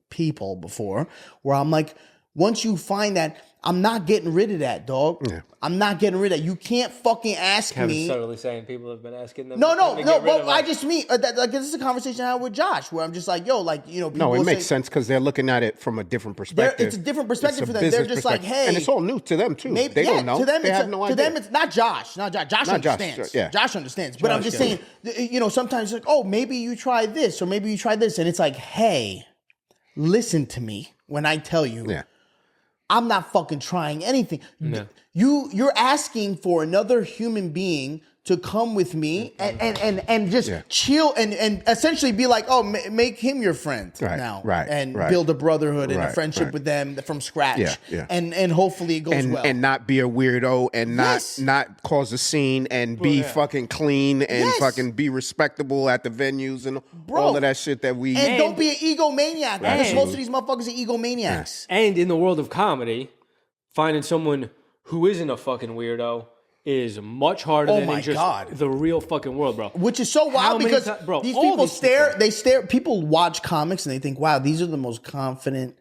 people before, where I'm like, once you find that, I'm not getting rid of that, dog. Yeah. I'm not getting rid of that. You can't fucking ask Kevin's me. subtly saying people have been asking them. No. to get rid of Well, I us. just mean this is a conversation I had with Josh, where I'm just like, yo, people No, it will makes say- sense because they're looking at it from a different perspective. It's a different perspective It's a for them. They're business just like, perspective. hey, and it's all new to them too. Maybe, They don't know. To them, they it's have no to idea. them, it's not Josh. Josh Not Josh, understands. yeah. Josh understands. But I'm just saying, sometimes it's like, oh, maybe you try this, or maybe you try this, and it's like, hey, listen to me when I tell you. Yeah. I'm not fucking trying anything. No. You're asking for another human being to come with me and just chill and essentially be like, oh, make him your friend now, and build a brotherhood and a friendship with them from scratch, and hopefully it goes well, and not be a weirdo and not cause a scene and be fucking clean and fucking be respectable at the venues and all of that shit that we and don't be an egomaniac. Because most of these motherfuckers are egomaniacs. And in the world of comedy, finding someone who isn't a fucking weirdo is much harder than in just the real fucking world, bro. Which is so wild because these people stare. People watch comics and they think, wow, these are the most confident,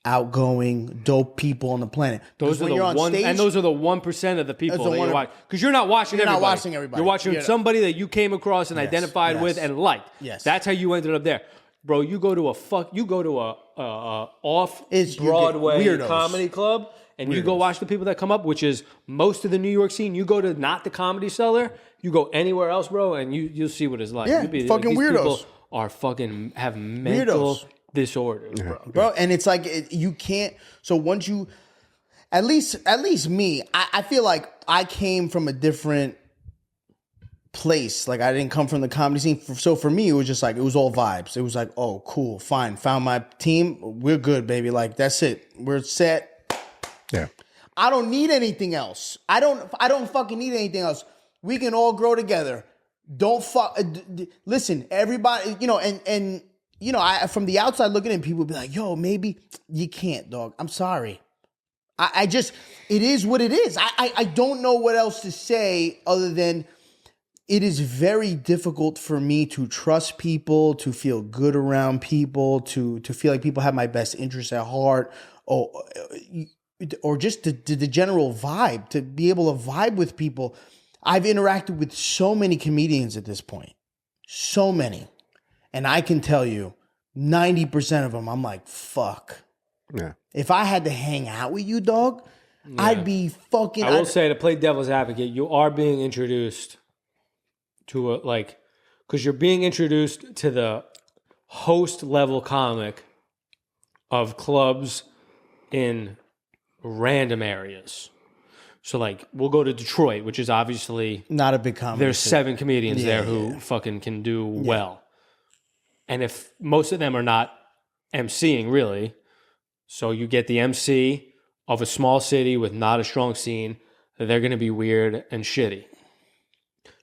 outgoing, dope people on the planet. Those are the one, and those are the 1% of the people that you watch. Because you're not watching everybody. Not watching everybody. You're watching somebody that you came across and identified with and liked. Yes. That's how you ended up there. Bro, you go to a off-Broadway comedy club, and you go watch the people that come up, which is most of the New York scene. You go to not the Comedy Cellar, you go anywhere else, bro, and you'll see what it's like. Yeah, fucking weirdos. People are fucking have mental disorders, bro. And it's like you can't. So once you, at least me, I feel like I came from a different place. Like I didn't come from the comedy scene. So for me, it was just like it was all vibes. It was like, oh, cool, fine, found my team. We're good, baby. Like that's it. We're set. Yeah. I don't need anything else. I don't fucking need anything else. We can all grow together. Don't fuck. Listen, everybody, and I from the outside looking in, people be like, yo, maybe you can't, dog. I'm sorry. I just, it is what it is. I don't know what else to say other than it is very difficult for me to trust people, to feel good around people, to feel like people have my best interests at heart, or just the general vibe, to be able to vibe with people. I've interacted with so many comedians at this point. So many. And I can tell you, 90% of them, I'm like, fuck. Yeah. If I had to hang out with you, dog, I'd be fucking... I will say, to play devil's advocate, you are being introduced to because you're being introduced to the host level comic of clubs in random areas. So like we'll go to Detroit, which is obviously not a big comedy. There's 7 comedians there who fucking can do well. And if most of them are not MCing really, so you get the MC of a small city with not a strong scene, they're going to be weird and shitty.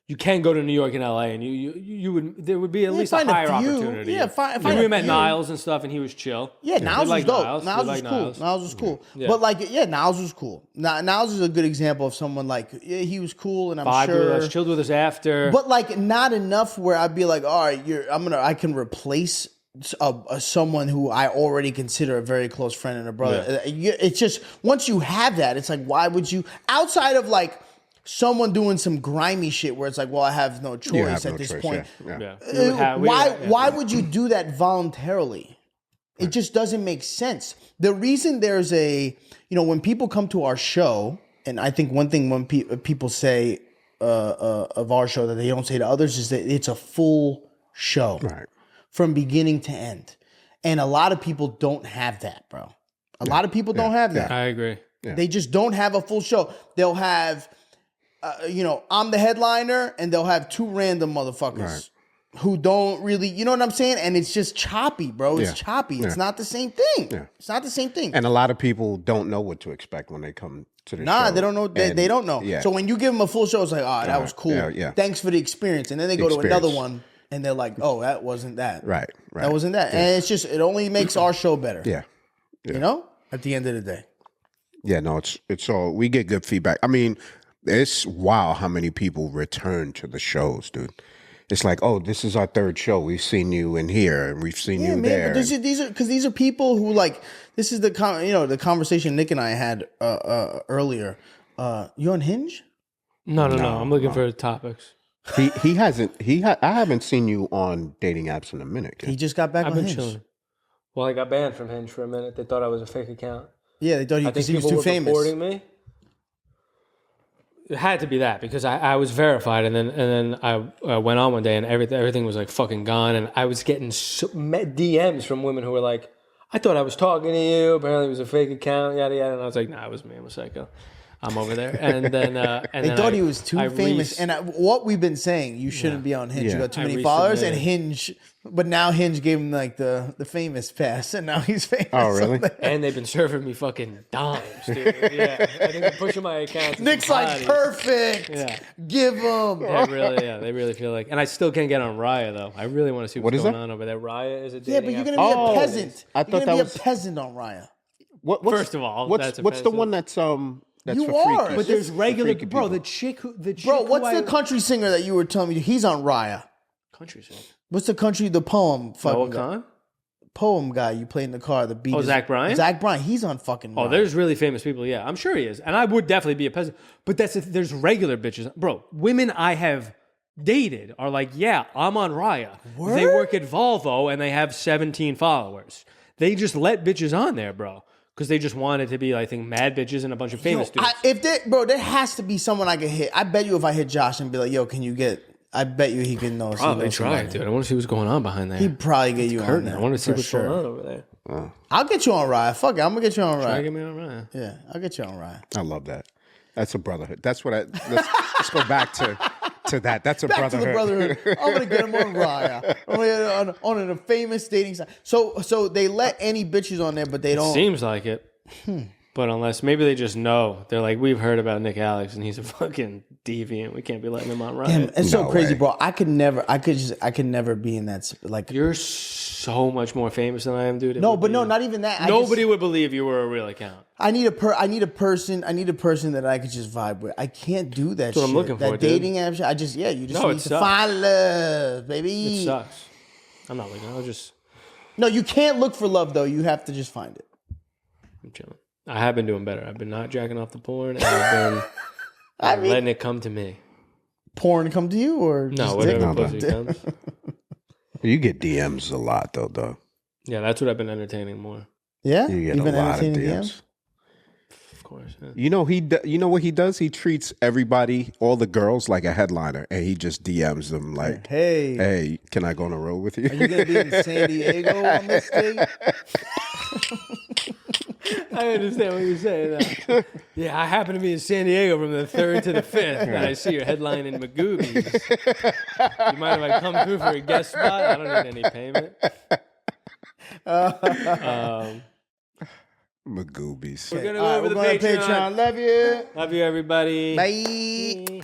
You can go to New York and LA, and you would there would be at least a higher opportunity. Yeah, we met Niles and stuff, and he was chill. Yeah, Niles was dope. Niles was cool. Niles was cool. But Niles was cool. Niles is a good example of someone like he was cool, and I'm sure with us, chilled with us after. But like not enough where I'd be like, all right, I can replace someone who I already consider a very close friend and a brother. Yeah. It's just once you have that, it's like why would you outside of like someone doing some grimy shit where it's like, well, I have no choice at this point. Why would you do that voluntarily? It just doesn't make sense. The reason there's when people come to our show, and I think one thing when people say of our show that they don't say to others is that it's a full show from beginning to end. And a lot of people don't have that, bro. A lot of people don't have that. I agree. Yeah. They just don't have a full show. They'll have... I'm the headliner, and they'll have 2 random motherfuckers who don't really, you know what I'm saying? And it's just choppy, bro. It's choppy. It's not the same thing. Yeah. It's not the same thing. And a lot of people don't know what to expect when they come to the show. Nah, they don't know. They don't know. Yeah. So when you give them a full show, it's like, oh, that was cool. Yeah. Thanks for the experience. And then they go to another one, and they're like, oh, that wasn't that. Right. That wasn't that. Yeah. And it's just, it only makes our show better. Yeah. You know? At the end of the day. Yeah, no, it's all, we get good feedback. I mean, it's wow how many people return to the shows, dude. It's like, oh, this is our 3rd show. We've seen you in here, and we've seen you there. But these are people who like. This is the conversation Nick and I had earlier. You on Hinge? No. I'm looking for topics. He hasn't. I haven't seen you on dating apps in a minute. He just got back on Hinge. Chilling. Well, I got banned from Hinge for a minute. They thought I was a fake account. Yeah, they thought he was too famous. Reporting me. It had to be that because I was verified, and then I went on one day and everything was like fucking gone, and I was getting DMs from women who were like, I thought I was talking to you. Apparently, it was a fake account. Yada yada. And I was like, nah, it was me. I'm a psycho. I'm over there. And then They thought he was too famous. And what we've been saying, you shouldn't be on Hinge. Yeah. You got too I many followers, and resubmitted. Hinge. But now Hinge gave him like the famous pass, and now he's famous. Oh, really? And they've been serving me fucking dimes, dude. Yeah, I think they're pushing my account. Nick's like, perfect. Yeah. Give him. They really feel like, and I still can't get on Raya though. I really want to see what's is going that? on over there. Raya is a dating Yeah, but you're app. gonna be Oh, a peasant. I thought you're gonna that be was- a peasant on Raya. What's, First of all, what's that's the offensive. one that's You for are, freaky? but There's regular, freaky bro. people. The chick who What's I, the country singer that you were telling me? He's on Raya. country singer? What's the country? The poem. Noah Fucking guy. Khan? Poem guy. You play in the car. The beat. Oh, is- Zach Bryan? Zach Bryan. He's on fucking. Oh, Raya. there's really famous people. Yeah, I'm sure he is, and I would definitely be a peasant. But there's regular bitches, bro. Women I have dated are like, yeah, I'm on Raya. They work at Volvo and they have 17 followers. They just let bitches on there, bro, because they just wanted to be, I think, mad bitches and a bunch of famous dudes. There has to be someone I can hit. I bet you if I hit Josh and be like, yo, can you get? I bet you he can know. Probably try it, dude. I want to see what's going on behind there. He'd probably get you on Curtain. there. I want to see for what's sure. going on over there. I'll get you on Raya. Fuck it, I'm gonna get you on Try to Raya. get me on Raya. Yeah, I'll get you on Raya. I love that. That's a brotherhood. That's what let's go back to that. That's a Back to brotherhood. the brotherhood. I'm gonna get him on Raya. I'm gonna get it on a famous dating site. So they let any bitches on there, but they don't. Seems like it. But unless maybe they just know, they're like, we've heard about Nick Alex and he's a fucking deviant. We can't be letting him on Ryan. Damn, it's so No crazy, way. bro. I could never be in that. Like, You're so much more famous than I am, dude. It no, would but be- no, not even that. Nobody would believe you were a real account. I need a person that I could just vibe with. I can't do that. what I'm shit. looking that for, dude. dating app shit. You just No, need it to sucks. find love, baby. It sucks. I'm not looking. I'll just. No, you can't look for love though. You have to just find it. I'm chilling. I have been doing better. I've been not jacking off the porn, and I've been letting it come to me. Porn come to you or No, just whatever dick? pussy comes. You get DMs a lot though. Yeah, that's what I've been entertaining more. Yeah, You get You've a been lot of entertaining DMs. Of course. Yeah. You know what he does? He treats everybody, all the girls, like a headliner, and he just DMs them like, Hey, "Hey, can I go on a road with you?" are you gonna be in San Diego on this date? I understand what you're saying now. Yeah, I happen to be in San Diego from the 3rd to the 5th, and I see your headline in Magoobies. You mind if I come through for a guest spot? I don't need any payment. Magoobies. We're going to All go right, over we're the going to Patreon. Patreon. Love you. Love you, everybody. Bye.